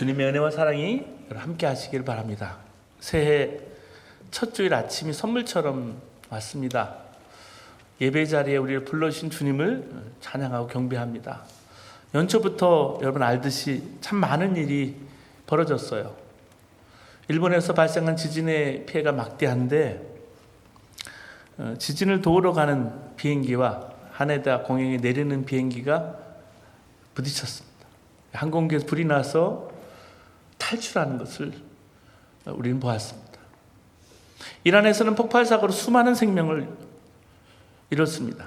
주님의 은혜와 사랑이 함께 하시길 바랍니다. 새해 첫 주일 아침이 선물처럼 왔습니다. 예배 자리에 우리를 불러주신 주님을 찬양하고 경배합니다. 연초부터 여러분 알듯이 참 많은 일이 벌어졌어요. 일본에서 발생한 지진의 피해가 막대한데 지진을 도우러 가는 비행기와 하네다 공항에 내리는 비행기가 부딪혔습니다. 항공기에서 불이 나서 탈출하는 것을 우리는 보았습니다. 이란에서는 폭발 사고로 수많은 생명을 잃었습니다.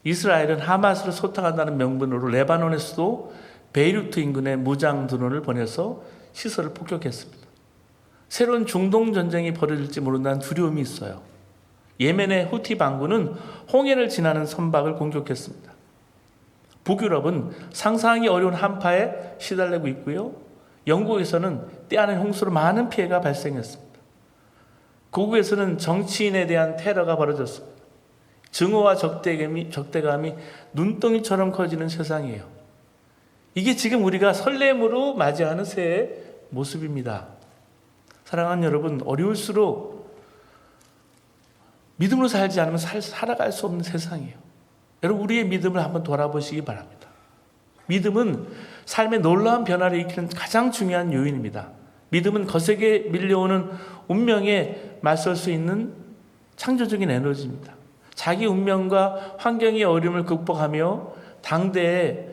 이스라엘은 하마스를 소탕한다는 명분으로 레바논에서도 베이루트 인근에 무장 드론을 보내서 시설을 폭격했습니다. 새로운 중동 전쟁이 벌어질지 모른다는 두려움이 있어요. 예멘의 후티 반군은 홍해를 지나는 선박을 공격했습니다. 북유럽은 상상하기 어려운 한파에 시달리고 있고요. 영국에서는 때아닌 홍수로 많은 피해가 발생했습니다. 고국에서는 정치인에 대한 테러가 벌어졌습니다. 증오와 적대감이 눈덩이처럼 커지는 세상이에요. 이게 지금 우리가 설렘으로 맞이하는 새해의 모습입니다. 사랑하는 여러분, 어려울수록 믿음으로 살지 않으면 살아갈 수 없는 세상이에요. 여러분, 우리의 믿음을 한번 돌아보시기 바랍니다. 믿음은 삶의 놀라운 변화를 일으키는 가장 중요한 요인입니다. 믿음은 거세게 밀려오는 운명에 맞설 수 있는 창조적인 에너지입니다. 자기 운명과 환경의 어려움을 극복하며 당대에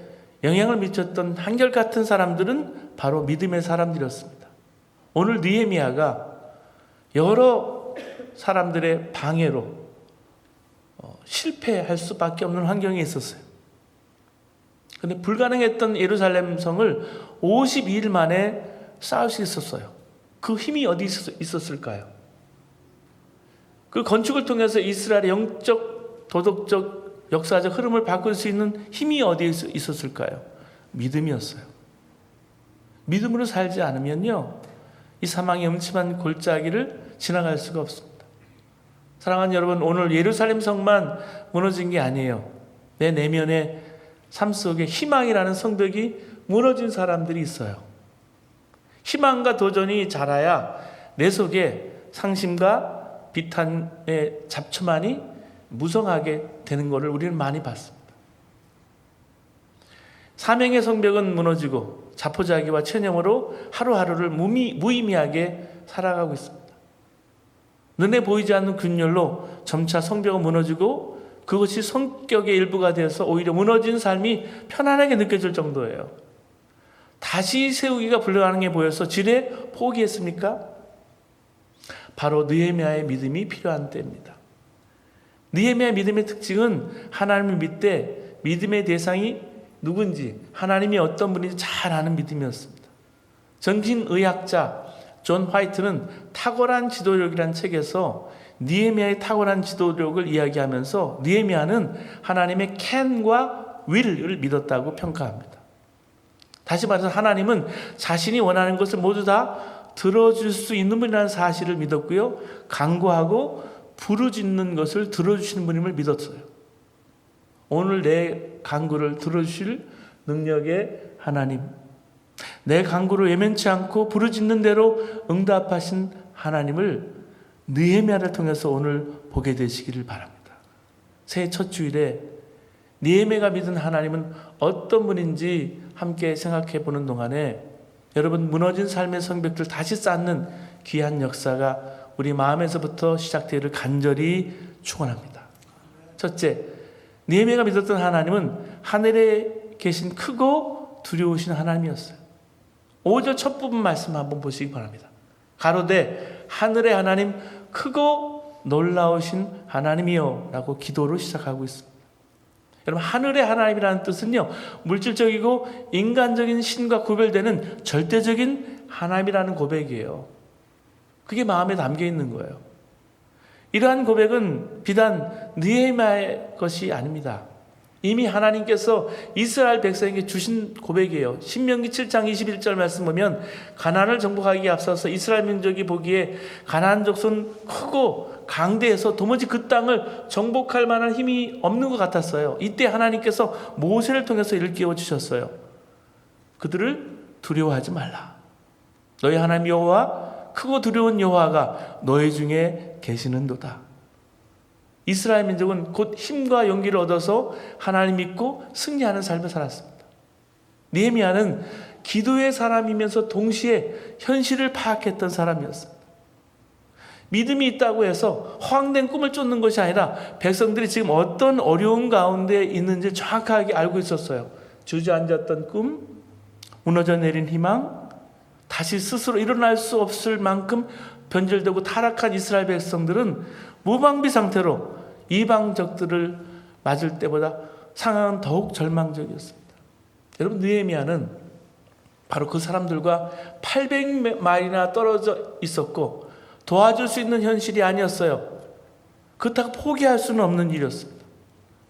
영향을 미쳤던 한결같은 사람들은 바로 믿음의 사람들이었습니다. 오늘 느헤미야가 여러 사람들의 방해로 실패할 수밖에 없는 환경에 있었어요. 그런데 불가능했던 예루살렘 성을 52일 만에 쌓을 수 있었어요. 그 힘이 어디 있었을까요? 그 건축을 통해서 이스라엘의 영적, 도덕적, 역사적 흐름을 바꿀 수 있는 힘이 어디에 있었을까요? 믿음이었어요. 믿음으로 살지 않으면요, 이 사망의 음침한 골짜기를 지나갈 수가 없습니다. 사랑하는 여러분, 오늘 예루살렘 성만 무너진 게 아니에요. 내 내면의 삶 속에 희망이라는 성벽이 무너진 사람들이 있어요. 희망과 도전이 자라야 내 속에 상심과 비탄의 잡초만이 무성하게 되는 것을 우리는 많이 봤습니다. 사명의 성벽은 무너지고 자포자기와 체념으로 하루하루를 무의미하게 살아가고 있습니다. 눈에 보이지 않는 균열로 점차 성벽은 무너지고 그것이 성격의 일부가 되어서 오히려 무너진 삶이 편안하게 느껴질 정도예요. 다시 세우기가 불가능해 보여서 지레 포기했습니까? 바로 느헤미야의 믿음이 필요한 때입니다. 느헤미야의 믿음의 특징은 하나님을 믿되 믿음의 대상이 누군지, 하나님이 어떤 분인지 잘 아는 믿음이었습니다. 정신의학자 존 화이트는 탁월한 지도력이라는 책에서 느헤미야의 탁월한 지도력을 이야기하면서 느헤미야는 하나님의 can과 will을 믿었다고 평가합니다. 다시 말해서 하나님은 자신이 원하는 것을 모두 다 들어줄 수 있는 분이라는 사실을 믿었고요. 간구하고 부르짖는 것을 들어주시는 분임을 믿었어요. 오늘 내 간구를 들어주실 능력의 하나님, 내 간구를 외면치 않고 부르짖는 대로 응답하신 하나님을 느헤미야를 통해서 오늘 보게 되시기를 바랍니다. 새해 첫 주일에 느헤미야가 믿은 하나님은 어떤 분인지 함께 생각해 보는 동안에 여러분, 무너진 삶의 성벽들 다시 쌓는 귀한 역사가 우리 마음에서부터 시작되기를 간절히 축원합니다. 첫째, 느헤미야가 믿었던 하나님은 하늘에 계신 크고 두려우신 하나님이었어요. 5절 첫 부분 말씀 한번 보시기 바랍니다. 가로되 하늘의 하나님, 크고 놀라우신 하나님이요 라고 기도로 시작하고 있습니다. 여러분, 하늘의 하나님이라는 뜻은요, 물질적이고 인간적인 신과 구별되는 절대적인 하나님이라는 고백이에요. 그게 마음에 담겨 있는 거예요. 이러한 고백은 비단 느헤미야의 것이 아닙니다. 이미 하나님께서 이스라엘 백성에게 주신 고백이에요. 신명기 7장 21절 말씀 보면 가나안을 정복하기에 앞서서 이스라엘 민족이 보기에 가나안 족속은 크고 강대해서 도무지 그 땅을 정복할 만한 힘이 없는 것 같았어요. 이때 하나님께서 모세를 통해서 일깨워 주셨어요. 그들을 두려워하지 말라. 너희 하나님 여호와 크고 두려운 여호와가 너희 중에 계시는도다. 이스라엘 민족은 곧 힘과 용기를 얻어서 하나님 믿고 승리하는 삶을 살았습니다. 느헤미야는 기도의 사람이면서 동시에 현실을 파악했던 사람이었습니다. 믿음이 있다고 해서 허황된 꿈을 쫓는 것이 아니라 백성들이 지금 어떤 어려운 가운데 있는지 정확하게 알고 있었어요. 주저앉았던 꿈, 무너져 내린 희망, 다시 스스로 일어날 수 없을 만큼 변절되고 타락한 이스라엘 백성들은 무방비 상태로 이방적들을 맞을 때보다 상황은 더욱 절망적이었습니다. 여러분, 느헤미야는 바로 그 사람들과 800마일이나 떨어져 있었고 도와줄 수 있는 현실이 아니었어요. 그렇다고 포기할 수는 없는 일이었습니다.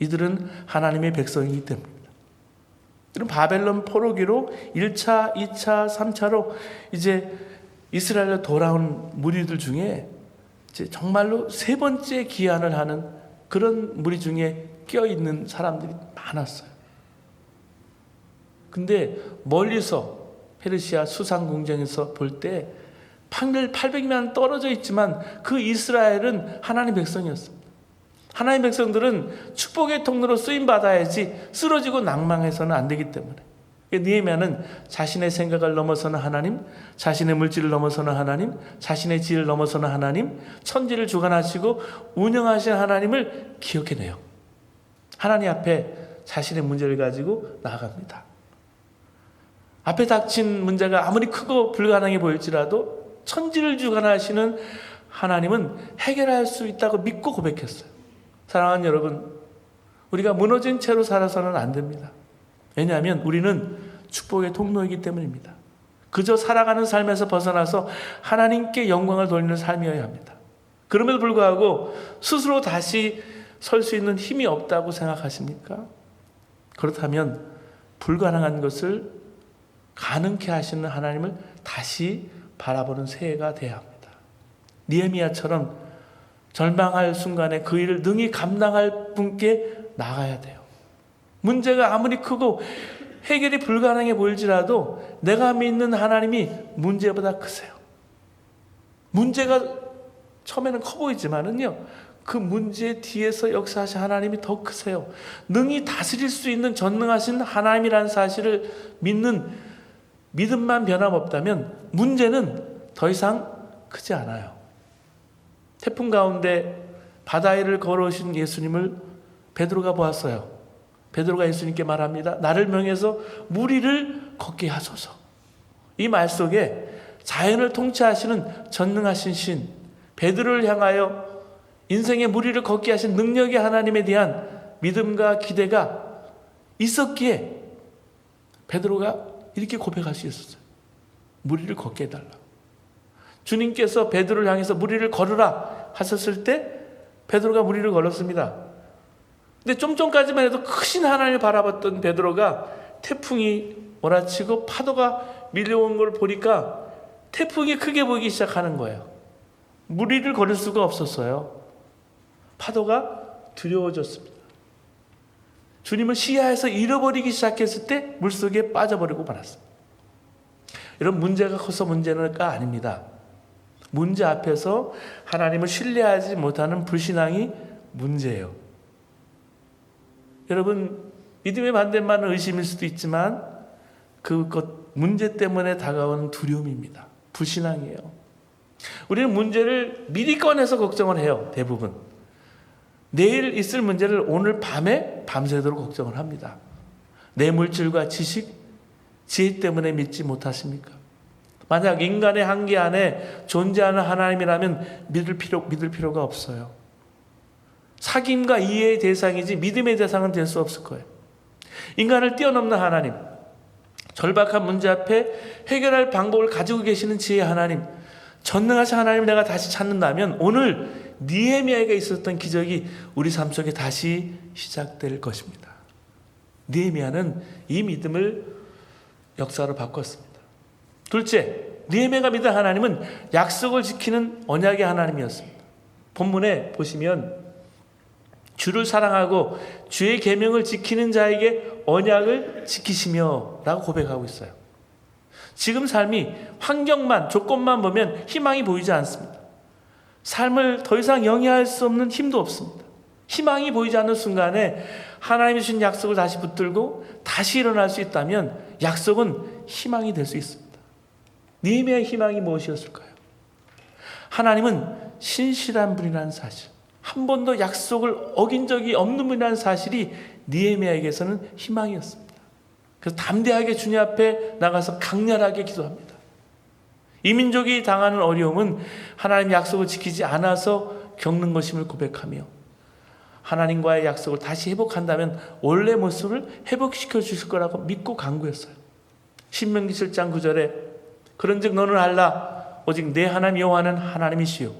이들은 하나님의 백성이기 때문입니다. 이런 바벨론 포로기로 1차, 2차, 3차로 이제 이스라엘로 돌아온 무리들 중에 이제 정말로 세 번째 기한을 하는 그런 무리 중에 껴있는 사람들이 많았어요. 근데 멀리서 페르시아 수상 궁정에서 볼 때 판별 800명 떨어져 있지만 그 이스라엘은 하나님 백성이었습니다. 하나님 백성들은 축복의 통로로 쓰임 받아야지 쓰러지고 낭망해서는 안 되기 때문에 느헤미야는 자신의 생각을 넘어서는 하나님, 자신의 물질을 넘어서는 하나님, 자신의 지혜를 넘어서는 하나님, 천지를 주관하시고 운영하시는 하나님을 기억해내요. 하나님 앞에 자신의 문제를 가지고 나아갑니다. 앞에 닥친 문제가 아무리 크고 불가능해 보일지라도 천지를 주관하시는 하나님은 해결할 수 있다고 믿고 고백했어요. 사랑하는 여러분, 우리가 무너진 채로 살아서는 안 됩니다. 왜냐하면 우리는 축복의 통로이기 때문입니다. 그저 살아가는 삶에서 벗어나서 하나님께 영광을 돌리는 삶이어야 합니다. 그럼에도 불구하고 스스로 다시 설 수 있는 힘이 없다고 생각하십니까? 그렇다면 불가능한 것을 가능케 하시는 하나님을 다시 바라보는 새해가 되어야 합니다. 느헤미야처럼 절망할 순간에 그 일을 능히 감당할 분께 나가야 돼요. 문제가 아무리 크고 해결이 불가능해 보일지라도 내가 믿는 하나님이 문제보다 크세요. 문제가 처음에는 커 보이지만은요, 그 문제 뒤에서 역사하신 하나님이 더 크세요. 능히 다스릴 수 있는 전능하신 하나님이라는 사실을 믿는 믿음만 변함없다면 문제는 더 이상 크지 않아요. 태풍 가운데 바다 위를 걸어오신 예수님을 베드로가 보았어요. 베드로가 예수님께 말합니다. 나를 명해서 무리를 걷게 하소서. 이 말 속에 자연을 통치하시는 전능하신 신, 베드로를 향하여 인생의 무리를 걷게 하신 능력의 하나님에 대한 믿음과 기대가 있었기에 베드로가 이렇게 고백할 수 있었어요. 무리를 걷게 해달라. 주님께서 베드로를 향해서 무리를 걸으라 하셨을 때 베드로가 무리를 걸었습니다. 근데 좀 전까지만 해도 크신 하나님을 바라봤던 베드로가 태풍이 몰아치고 파도가 밀려온 걸 보니까 태풍이 크게 보이기 시작하는 거예요. 무리를 걸을 수가 없었어요. 파도가 두려워졌습니다. 주님을 시야에서 잃어버리기 시작했을 때 물속에 빠져버리고 말았습니다. 이런 문제가 커서 문제가 아닙니다. 문제 앞에서 하나님을 신뢰하지 못하는 불신앙이 문제예요. 여러분, 믿음의 반대말은 의심일 수도 있지만 그것 문제 때문에 다가오는 두려움입니다. 불신앙이에요. 우리는 문제를 미리 꺼내서 걱정을 해요. 대부분. 내일 있을 문제를 오늘 밤에 밤새도록 걱정을 합니다. 내 물질과 지식, 지혜 때문에 믿지 못하십니까? 만약 인간의 한계 안에 존재하는 하나님이라면 믿을 필요가 없어요. 사귐과 이해의 대상이지 믿음의 대상은 될 수 없을 거예요. 인간을 뛰어넘는 하나님, 절박한 문제 앞에 해결할 방법을 가지고 계시는 지혜의 하나님, 전능하신 하나님을 내가 다시 찾는다면 오늘 느헤미야에게 있었던 기적이 우리 삶 속에 다시 시작될 것입니다. 느헤미야는 이 믿음을 역사로 바꿨습니다. 둘째, 느헤미야가 믿은 하나님은 약속을 지키는 언약의 하나님이었습니다. 본문에 보시면 주를 사랑하고 주의 계명을 지키는 자에게 언약을 지키시며 라고 고백하고 있어요. 지금 삶이 환경만, 조건만 보면 희망이 보이지 않습니다. 삶을 더 이상 영위할 수 없는 힘도 없습니다. 희망이 보이지 않는 순간에 하나님이 주신 약속을 다시 붙들고 다시 일어날 수 있다면 약속은 희망이 될 수 있습니다. 느헤미야의 희망이 무엇이었을까요? 하나님은 신실한 분이라는 사실, 한 번도 약속을 어긴 적이 없는 분이라는 사실이 느헤미야에게서는 희망이었습니다. 그래서 담대하게 주님 앞에 나가서 강렬하게 기도합니다. 이 민족이 당하는 어려움은 하나님의 약속을 지키지 않아서 겪는 것임을 고백하며 하나님과의 약속을 다시 회복한다면 원래 모습을 회복시켜 주실 거라고 믿고 간구했어요. 신명기 7장 9절에 그런즉 너는 알라 오직 내 하나님 여호와는 하나님이시요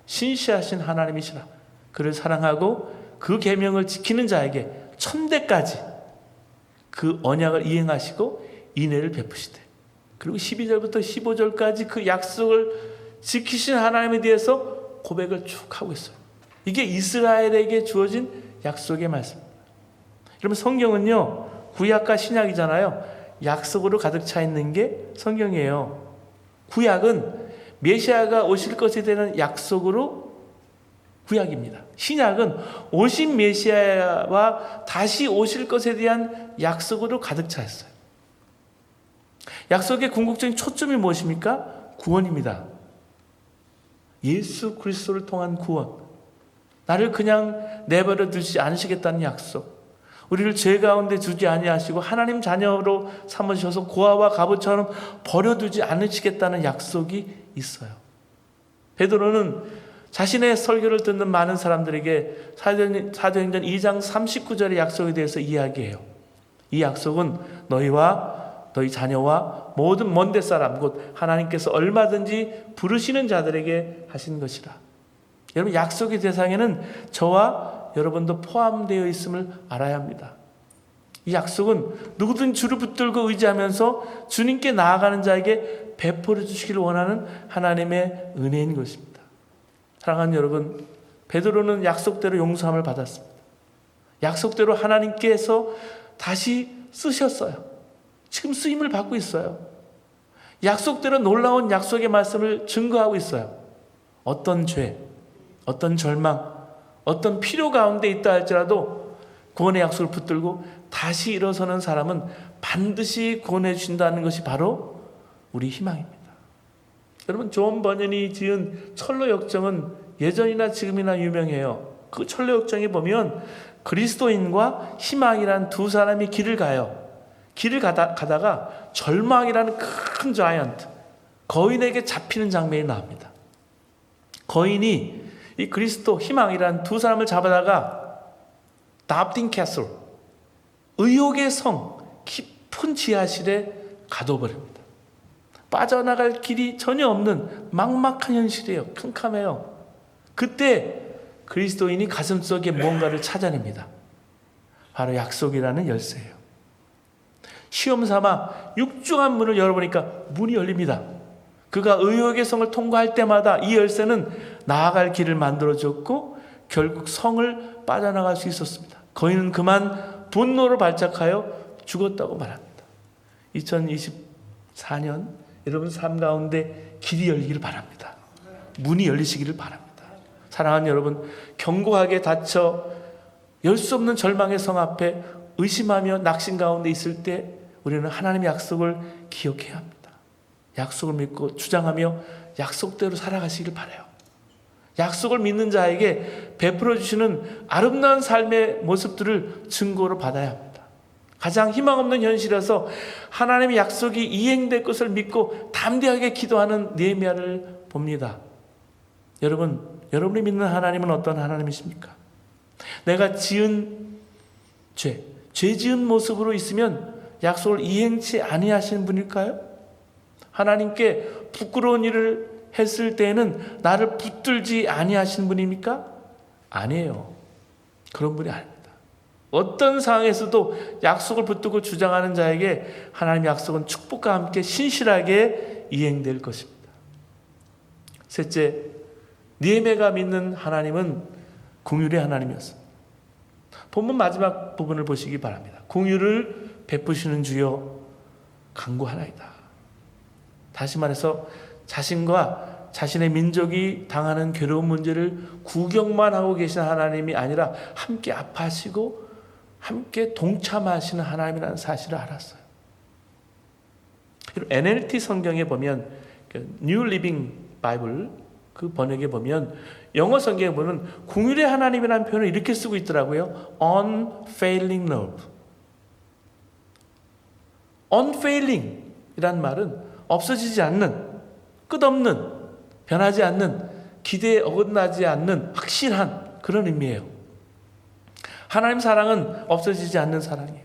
신실하신 하나님이시라. 그를 사랑하고 그 계명을 지키는 자에게 천대까지 그 언약을 이행하시고 인애를 베푸시되, 그리고 12절부터 15절까지 그 약속을 지키신 하나님에 대해서 고백을 쭉 하고 있어요. 이게 이스라엘에게 주어진 약속의 말씀입니다. 여러분, 성경은요 구약과 신약이잖아요. 약속으로 가득 차 있는 게 성경이에요. 구약은 메시아가 오실 것에 대한 약속으로 구약입니다. 신약은 오신 메시아와 다시 오실 것에 대한 약속으로 가득 차 있어요. 약속의 궁극적인 초점이 무엇입니까? 구원입니다. 예수 그리스도를 통한 구원. 나를 그냥 내버려 두지 않으시겠다는 약속. 우리를 죄 가운데 두지 아니하시고 하나님 자녀로 삼으셔서 고아와 갑옷처럼 버려두지 않으시겠다는 약속이 있어요. 베드로는 자신의 설교를 듣는 많은 사람들에게 사도행전 2장 39절의 약속에 대해서 이야기해요. 이 약속은 너희와 너희 자녀와 모든 먼데 사람 곧 하나님께서 얼마든지 부르시는 자들에게 하신 것이라. 여러분, 약속의 대상에는 저와 여러분도 포함되어 있음을 알아야 합니다. 이 약속은 누구든 주를 붙들고 의지하면서 주님께 나아가는 자에게 베풀어 주시기를 원하는 하나님의 은혜인 것입니다. 사랑하는 여러분, 베드로는 약속대로 용서함을 받았습니다. 약속대로 하나님께서 다시 쓰셨어요. 지금 쓰임을 받고 있어요. 약속대로 놀라운 약속의 말씀을 증거하고 있어요. 어떤 죄, 어떤 절망, 어떤 필요 가운데 있다 할지라도 구원의 약속을 붙들고 다시 일어서는 사람은 반드시 구원해 주신다는 것이 바로 우리 희망입니다. 여러분, 존 버년이 지은 철로 역정은 예전이나 지금이나 유명해요. 그 철로 역정에 보면 그리스도인과 희망이란 두 사람이 길을 가요. 길을 가다가 절망이라는 큰 자이언트, 거인에게 잡히는 장면이 나옵니다. 거인이 이 그리스도, 희망이란 두 사람을 잡아다가 다프틴 캐슬, 의욕의 성, 깊은 지하실에 가둬버립니다. 빠져나갈 길이 전혀 없는 막막한 현실이에요. 캄캄해요. 그때 그리스도인이 가슴속에 뭔가를 찾아냅니다. 바로 약속이라는 열쇠예요. 시험 삼아 육중한 문을 열어보니까 문이 열립니다. 그가 의욕의 성을 통과할 때마다 이 열쇠는 나아갈 길을 만들어줬고 결국 성을 빠져나갈 수 있었습니다. 거인은 그만 분노를 발작하여 죽었다고 말합니다. 2024년 여러분 삶 가운데 길이 열리기를 바랍니다. 문이 열리시기를 바랍니다. 사랑하는 여러분, 견고하게 닫혀 열 수 없는 절망의 성 앞에 의심하며 낙심 가운데 있을 때 우리는 하나님의 약속을 기억해야 합니다. 약속을 믿고 주장하며 약속대로 살아가시길 바라요. 약속을 믿는 자에게 베풀어 주시는 아름다운 삶의 모습들을 증거로 받아야 합니다. 가장 희망 없는 현실에서 하나님의 약속이 이행될 것을 믿고 담대하게 기도하는 느헤미야를 봅니다. 여러분, 여러분이 믿는 하나님은 어떤 하나님이십니까? 내가 지은 죄 지은 모습으로 있으면 약속을 이행치 아니하시는 분일까요? 하나님께 부끄러운 일을 했을 때에는 나를 붙들지 아니하시는 분입니까? 아니에요. 그런 분이 아닙니다. 어떤 상황에서도 약속을 붙들고 주장하는 자에게 하나님의 약속은 축복과 함께 신실하게 이행될 것입니다. 셋째, 느헤미야가 믿는 하나님은 긍휼의 하나님이었습니다. 본문 마지막 부분을 보시기 바랍니다. 긍휼을 베푸시는 주여 간구하나이다. 다시 말해서 자신과 자신의 민족이 당하는 괴로운 문제를 구경만 하고 계신 하나님이 아니라 함께 아파하시고 함께 동참하시는 하나님이라는 사실을 알았어요. NLT 성경에 보면 New Living Bible 그 번역에 보면 영어 성경에 보면 긍휼의 하나님이라는 표현을 이렇게 쓰고 있더라고요. Unfailing love. Unfailing 이란 말은 없어지지 않는, 끝없는, 변하지 않는, 기대에 어긋나지 않는 확실한 그런 의미예요. 하나님 사랑은 없어지지 않는 사랑이에요.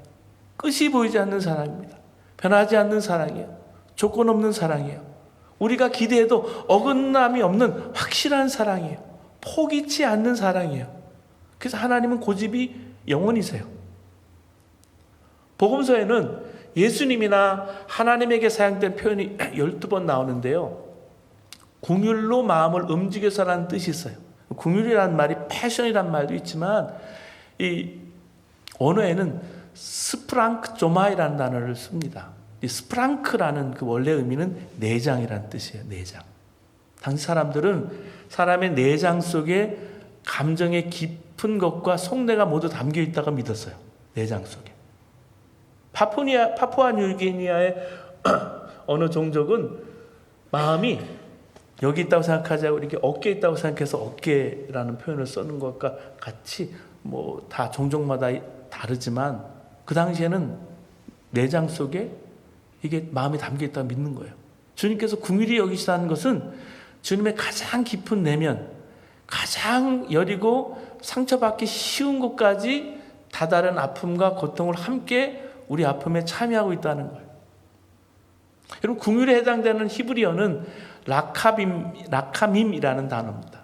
끝이 보이지 않는 사랑입니다. 변하지 않는 사랑이에요. 조건 없는 사랑이에요. 우리가 기대해도 어긋남이 없는 확실한 사랑이에요. 포기치 않는 사랑이에요. 그래서 하나님은 고집이 영원이세요. 복음서에는 예수님이나 하나님에게 사용된 표현이 12번 나오는데요. 긍휼로 마음을 움직여서라는 뜻이 있어요. 긍휼이라는 말이 패션이라는 말도 있지만 이 언어에는 스프랑크조마이라는 단어를 씁니다. 이 스프랑크라는 그 원래 의미는 내장이라는 뜻이에요. 내장. 당시 사람들은 사람의 내장 속에 감정의 깊은 것과 속내가 모두 담겨 있다고 믿었어요. 내장 속에. 파푸아 뉴기니아의 어느 종족은 마음이 여기 있다고 생각하지 않고 이렇게 어깨에 있다고 생각해서 어깨라는 표현을 쓰는 것과 같이 뭐 다 종족마다 다르지만 그 당시에는 내장 속에 이게 마음이 담겨 있다고 믿는 거예요. 주님께서 긍휼히 여기시다는 것은 주님의 가장 깊은 내면, 가장 여리고 상처받기 쉬운 곳까지 다다른 아픔과 고통을 함께 우리 아픔에 참여하고 있다는 거예요. 여러분, 긍휼에 해당되는 히브리어는 라카밈이라는 단어입니다.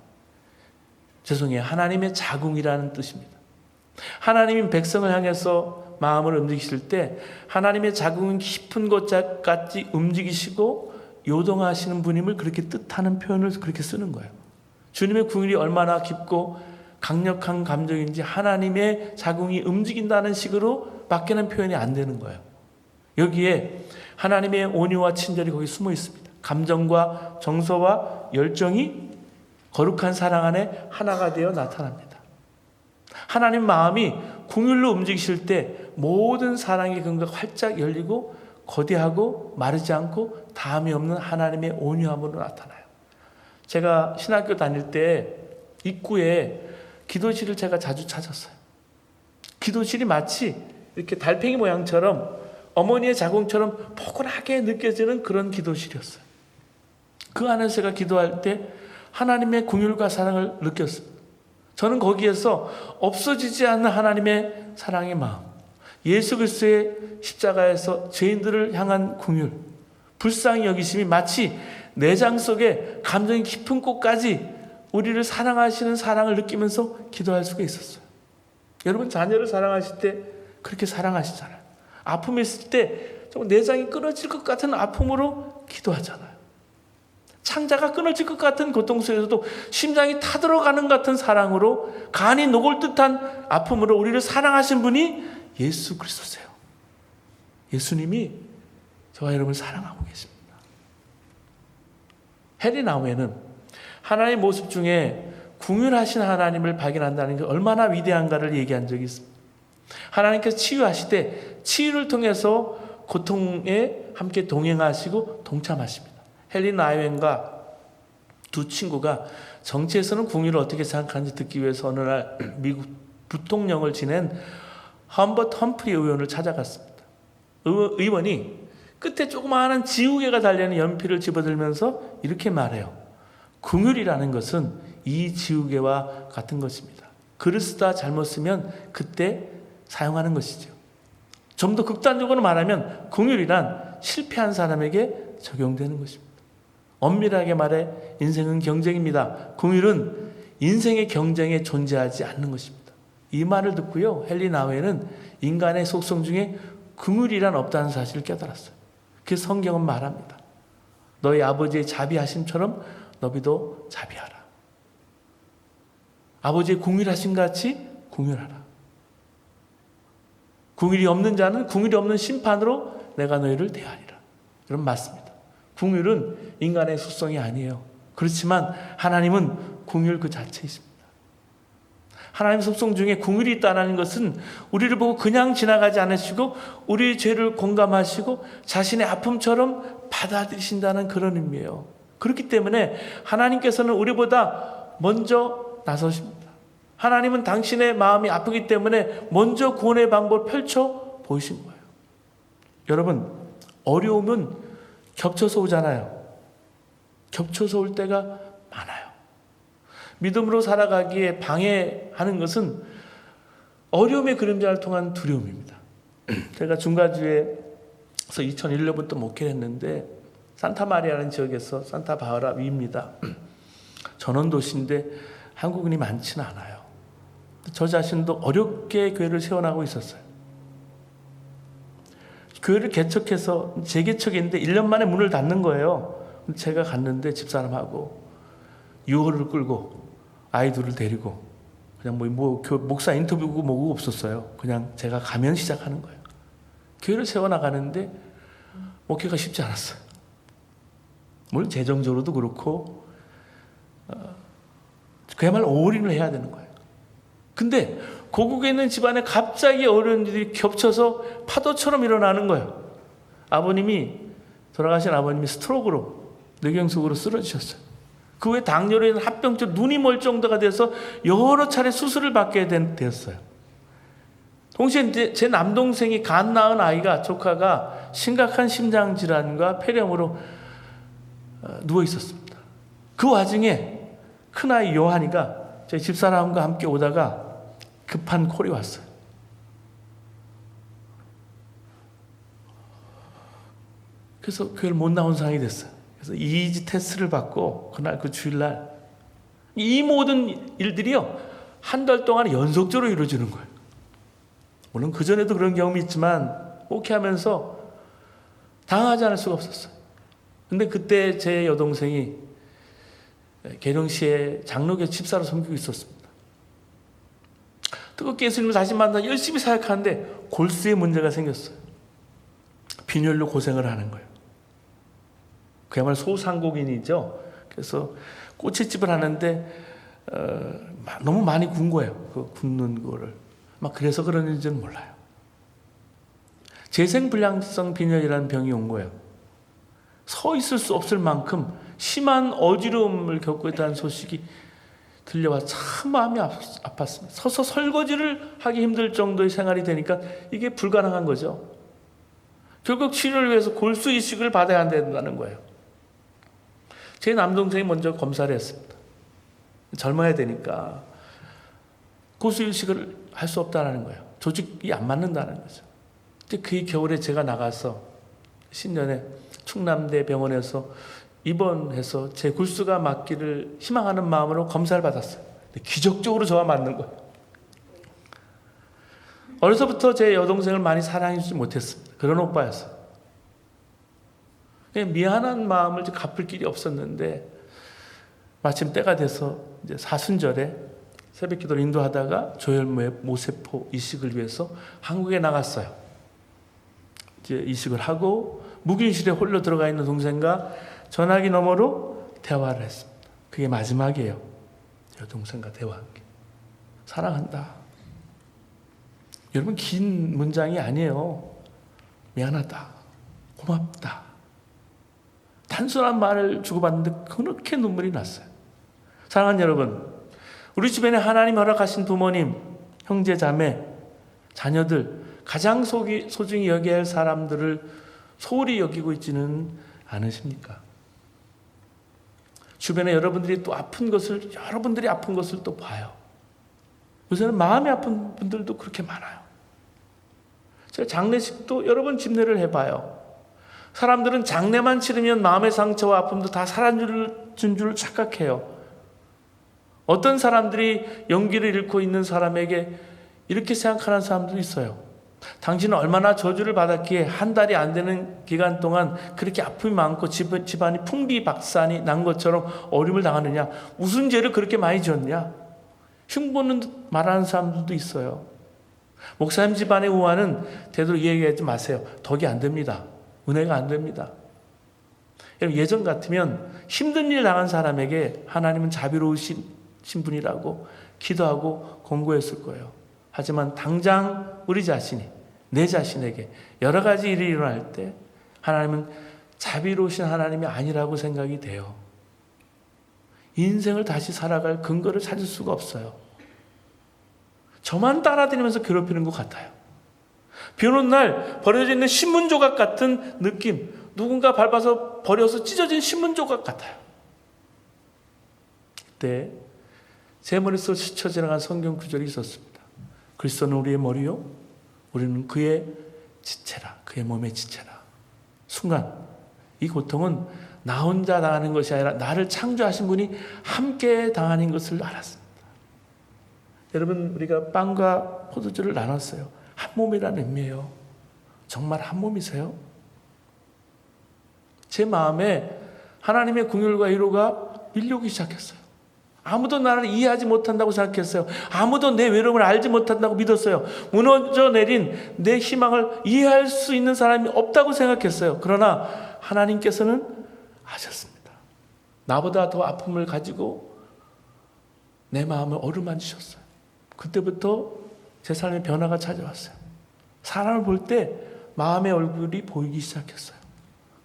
죄송해요. 하나님의 자궁이라는 뜻입니다. 하나님이 백성을 향해서 마음을 움직이실 때 하나님의 자궁은 깊은 곳까지 움직이시고 요동하시는 분임을 그렇게 뜻하는 표현을 그렇게 쓰는 거예요. 주님의 긍휼이 얼마나 깊고 강력한 감정인지 하나님의 자궁이 움직인다는 식으로 밖에는 표현이 안 되는 거예요. 여기에 하나님의 온유와 친절이 거기 숨어 있습니다. 감정과 정서와 열정이 거룩한 사랑 안에 하나가 되어 나타납니다. 하나님 마음이 긍휼로 움직이실 때 모든 사랑의 근거가 활짝 열리고 거대하고 마르지 않고 다함이 없는 하나님의 온유함으로 나타나요. 제가 신학교 다닐 때 입구에 기도실을 제가 자주 찾았어요. 기도실이 마치 이렇게 달팽이 모양처럼 어머니의 자궁처럼 포근하게 느껴지는 그런 기도실이었어요. 그 안에서 제가 기도할 때 하나님의 긍휼과 사랑을 느꼈습니다. 저는 거기에서 없어지지 않는 하나님의 사랑의 마음, 예수 그리스도의 십자가에서 죄인들을 향한 긍휼, 불쌍히 여기심이 마치 내장 속에 감정이 깊은 곳까지 우리를 사랑하시는 사랑을 느끼면서 기도할 수가 있었어요. 여러분, 자녀를 사랑하실 때 그렇게 사랑하시잖아요. 아픔이 있을 때 내장이 끊어질 것 같은 아픔으로 기도하잖아요. 창자가 끊어질 것 같은 고통 속에서도 심장이 타들어가는 같은 사랑으로 간이 녹을 듯한 아픔으로 우리를 사랑하신 분이 예수 그리스도세요. 예수님이 저와 여러분을 사랑하고 계십니다. 헨리 나우에는 하나님의 모습 중에 긍휼하신 하나님을 발견한다는 게 얼마나 위대한가를 얘기한 적이 있습니다. 하나님께서 치유하시되 치유를 통해서 고통에 함께 동행하시고 동참하십니다. 헨리 나우엔과 두 친구가 정치에서는 긍휼을 어떻게 생각하는지 듣기 위해서 어느 날 미국 부통령을 지낸 험버트 험프리 의원을 찾아갔습니다. 의원이 끝에 조그마한 지우개가 달려있는 연필을 집어들면서 이렇게 말해요. 긍휼이라는 것은 이 지우개와 같은 것입니다. 글을 쓰다 잘못 쓰면 그때 사용하는 것이죠. 좀 더 극단적으로 말하면 긍휼이란 실패한 사람에게 적용되는 것입니다. 엄밀하게 말해 인생은 경쟁입니다. 긍휼은 인생의 경쟁에 존재하지 않는 것입니다. 이 말을 듣고요, 헨리 나우에는 인간의 속성 중에 긍휼이란 없다는 사실을 깨달았어요. 그래서 성경은 말합니다. 너희 아버지의 자비하심처럼 너희도 자비하라. 아버지의 긍휼하심 같이 긍휼하라. 긍휼이 없는 자는 긍휼이 없는 심판으로 내가 너희를 대하리라. 여러분, 맞습니다. 긍휼은 인간의 속성이 아니에요. 그렇지만 하나님은 긍휼 그 자체이십니다. 하나님 속성 중에 긍휼이 있다는 것은 우리를 보고 그냥 지나가지 않으시고 우리의 죄를 공감하시고 자신의 아픔처럼 받아들이신다는 그런 의미예요. 그렇기 때문에 하나님께서는 우리보다 먼저 나서십니다. 하나님은 당신의 마음이 아프기 때문에 먼저 구원의 방법을 펼쳐 보이신 거예요. 여러분, 어려움은 겹쳐서 오잖아요. 겹쳐서 올 때가 많아요. 믿음으로 살아가기에 방해하는 것은 어려움의 그림자를 통한 두려움입니다. 제가 중가주에서 2001년부터 목회를 했는데 산타마리아라는 지역에서 산타바하라 위입니다. 전원도시인데 한국인이 많지는 않아요. 저 자신도 어렵게 교회를 세워나가고 있었어요. 교회를 개척해서 재개척했는데 1년 만에 문을 닫는 거예요. 제가 갔는데 집사람하고 유월을 끌고 아이들을 데리고 그냥 목사 인터뷰고 뭐고 없었어요. 그냥 제가 가면 시작하는 거예요. 교회를 세워나가는데 목회가 쉽지 않았어요. 물론 재정적으로도 그렇고 그야말로 올인을 해야 되는 거예요. 근데 고국에 있는 집안에 갑자기 어려운 일들이 겹쳐서 파도처럼 일어나는 거예요. 돌아가신 아버님이 스트로크로 뇌경색으로 쓰러지셨어요. 그 후에 당뇨로 인한 합병증, 눈이 멀 정도가 돼서 여러 차례 수술을 받게 되었어요. 동시에 제 남동생이 갓 낳은 아이가, 조카가 심각한 심장질환과 폐렴으로 누워 있었습니다. 그 와중에 큰아이 요한이가 제 집사람과 함께 오다가 급한 콜이 왔어요. 그래서 교회를 못 나온 상황이 됐어요. 그래서 이지 테스트를 받고 그날 그 주일날 이 모든 일들이요 한 달 동안 연속적으로 이루어지는 거예요. 물론 그전에도 그런 경험이 있지만 목회하면서 당하지 않을 수가 없었어요. 근데 그때 제 여동생이 계령시에 장로교 집사로 섬기고 있었습니다. 뜨겁게 예수님을 다시 만나 열심히 사역하는데 골수에 문제가 생겼어요. 빈혈로 고생을 하는 거예요. 그야말로 소상공인이죠. 그래서 꼬치집을 하는데 너무 많이 군 거예요. 그 굽는 거를. 그래서 그런지는 몰라요. 재생불량성 빈혈이라는 병이 온 거예요. 서 있을 수 없을 만큼 심한 어지러움을 겪고 있다는 소식이 들려와 참 마음이 아팠습니다. 서서 설거지를 하기 힘들 정도의 생활이 되니까 이게 불가능한 거죠. 결국 치료를 위해서 골수 이식을 받아야 된다는 거예요. 제 남동생이 먼저 검사를 했습니다. 젊어야 되니까 골수 이식을 할 수 없다는 거예요. 조직이 안 맞는다는 거죠. 그 겨울에 제가 나가서 신년에 충남대 병원에서 입원해서 제 골수가 맞기를 희망하는 마음으로 검사를 받았어요. 기적적으로 저와 맞는 거예요. 어려서부터 제 여동생을 많이 사랑해주지 못했습니다. 그런 오빠였어요. 미안한 마음을 갚을 길이 없었는데 마침 때가 돼서 이제 사순절에 새벽 기도를 인도하다가 조혈모의 모세포 이식을 위해서 한국에 나갔어요. 이제 이식을 하고 묵인실에 홀로 들어가 있는 동생과 전화기 너머로 대화를 했습니다. 그게 마지막이에요. 여동생과 대화한 게. 사랑한다. 여러분 긴 문장이 아니에요. 미안하다. 고맙다. 단순한 말을 주고받는데 그렇게 눈물이 났어요. 사랑하는 여러분, 우리 주변에 하나님 허락하신 부모님, 형제, 자매, 자녀들, 가장 소중히 여겨야 할 사람들을 소홀히 여기고 있지는 않으십니까? 주변에 여러분들이 또 여러분들이 아픈 것을 또 봐요. 요새는 마음이 아픈 분들도 그렇게 많아요. 제가 장례식도 여러 번 집례를 해봐요. 사람들은 장례만 치르면 마음의 상처와 아픔도 다 사라진 줄 착각해요. 어떤 사람들이 용기를 잃고 있는 사람에게 이렇게 생각하는 사람도 있어요. 당신은 얼마나 저주를 받았기에 한 달이 안 되는 기간 동안 그렇게 아픔이 많고 집안이 풍비박산이 난 것처럼 어려움을 당하느냐. 무슨 죄를 그렇게 많이 지었냐. 흉보는 말하는 사람들도 있어요. 목사님 집안의 우환은 되도록 얘기하지 마세요. 덕이 안 됩니다. 은혜가 안 됩니다. 여러분, 예전 같으면 힘든 일 당한 사람에게 하나님은 자비로우신 분이라고 기도하고 권고했을 거예요. 하지만 당장 우리 자신이, 내 자신에게 여러 가지 일이 일어날 때 하나님은 자비로우신 하나님이 아니라고 생각이 돼요. 인생을 다시 살아갈 근거를 찾을 수가 없어요. 저만 따라다니면서 괴롭히는 것 같아요. 비 오는 날 버려져 있는 신문 조각 같은 느낌, 누군가 밟아서 버려서 찢어진 신문 조각 같아요. 그때 제 머릿속에 스쳐 지나간 성경 구절이 있었습니다. 그리스도는 우리의 머리요, 우리는 그의 지체라, 그의 몸의 지체라. 순간 이 고통은 나 혼자 당하는 것이 아니라 나를 창조하신 분이 함께 당하는 것을 알았습니다. 여러분, 우리가 빵과 포도주를 나눴어요. 한 몸이라는 의미예요. 정말 한 몸이세요? 제 마음에 하나님의 긍휼과 위로가 밀려오기 시작했어요. 아무도 나를 이해하지 못한다고 생각했어요. 아무도 내 외로움을 알지 못한다고 믿었어요. 무너져 내린 내 희망을 이해할 수 있는 사람이 없다고 생각했어요. 그러나 하나님께서는 아셨습니다. 나보다 더 아픔을 가지고 내 마음을 어루만지셨어요. 그때부터 제 삶에 변화가 찾아왔어요. 사람을 볼 때 마음의 얼굴이 보이기 시작했어요.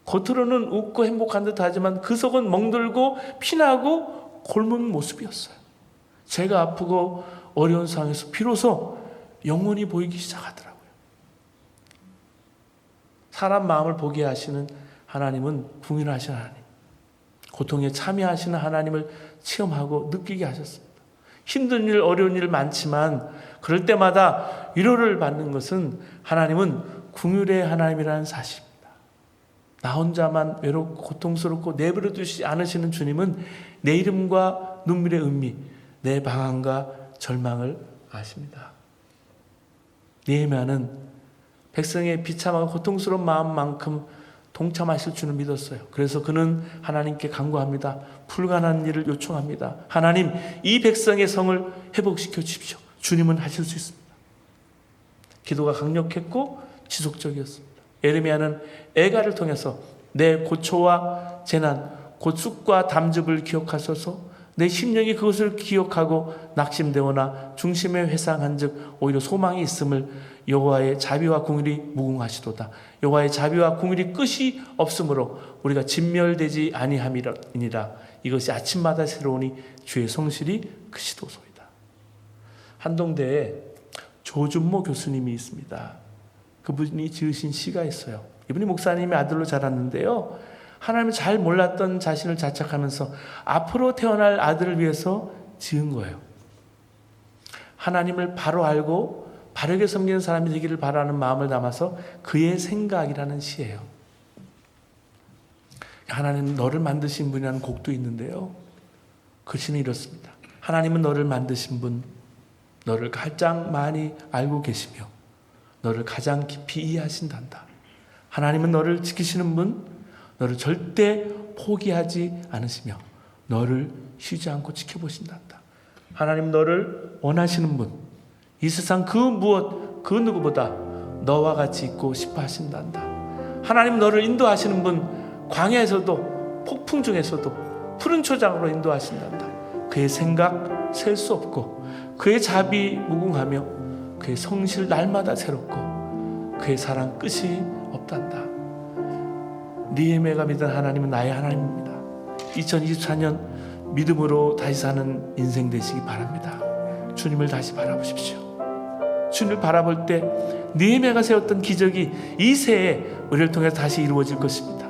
겉으로는 웃고 행복한 듯 하지만 그 속은 멍들고 피나고 곪은 모습이었어요. 제가 아프고 어려운 상황에서 비로소 영혼이 보이기 시작하더라고요. 사람 마음을 보게 하시는 하나님은 궁휼하신 하나님, 고통에 참여하시는 하나님을 체험하고 느끼게 하셨습니다. 힘든 일, 어려운 일 많지만 그럴 때마다 위로를 받는 것은 하나님은 긍휼의 하나님이라는 사실입니다. 나 혼자만 외롭고 고통스럽고 내버려 두시지 않으시는 주님은 내 이름과 눈물의 의미, 내 방황과 절망을 아십니다. 느헤미야는 백성의 비참하고 고통스러운 마음만큼 동참하실 줄을 믿었어요. 그래서 그는 하나님께 간구합니다. 불가능한 일을 요청합니다. 하나님, 이 백성의 성을 회복시켜 주십시오. 주님은 하실 수 있습니다. 기도가 강력했고 지속적이었습니다. 예레미야는 애가를 통해서 내 고초와 재난, 곧 쑥과 담즙을 기억하소서. 내 심령이 그것을 기억하고 낙심되거나 중심에 회상한즉 오히려 소망이 있음을 여호와의 자비와 긍휼이 무궁하시도다. 여호와의 자비와 긍휼이 끝이 없으므로 우리가 진멸되지 아니함이니라. 이것이 아침마다 새로우니 주의 성실이 크시도소이다. 한동대에 조준모 교수님이 있습니다. 그분이 지으신 시가 있어요. 이분이 목사님의 아들로 자랐는데요, 하나님을 잘 몰랐던 자신을 자책하면서 앞으로 태어날 아들을 위해서 지은 거예요. 하나님을 바로 알고 바르게 섬기는 사람이 되기를 바라는 마음을 담아서 그의 생각이라는 시예요. 하나님 너를 만드신 분이라는 곡도 있는데요, 그 시는 이렇습니다. 하나님은 너를 만드신 분, 너를 가장 많이 알고 계시며 너를 가장 깊이 이해하신단다. 하나님은 너를 지키시는 분, 너를 절대 포기하지 않으시며 너를 쉬지 않고 지켜보신단다. 하나님 너를 원하시는 분, 이 세상 그 무엇 그 누구보다 너와 같이 있고 싶어 하신단다. 하나님 너를 인도하시는 분, 광야에서도 폭풍 중에서도 푸른 초장으로 인도하신단다. 그의 생각 셀 수 없고 그의 자비 무궁하며 그의 성실 날마다 새롭고 그의 사랑 끝이 없단다. 느헤미야가 믿은 하나님은 나의 하나님입니다. 2024년 믿음으로 다시 사는 인생 되시기 바랍니다. 주님을 다시 바라보십시오. 주님을 바라볼 때 느헤미야가 세웠던 기적이 이 새해 우리를 통해서 다시 이루어질 것입니다.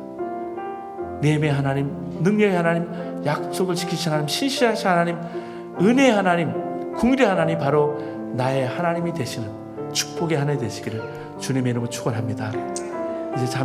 느헤미야 하나님, 능력의 하나님, 약속을 지키신 하나님, 신실하신 하나님, 은혜의 하나님, 긍휼의 하나님, 바로 나의 하나님이 되시는 축복의 하나님 되시기를 주님의 이름으로 축원합니다. 이제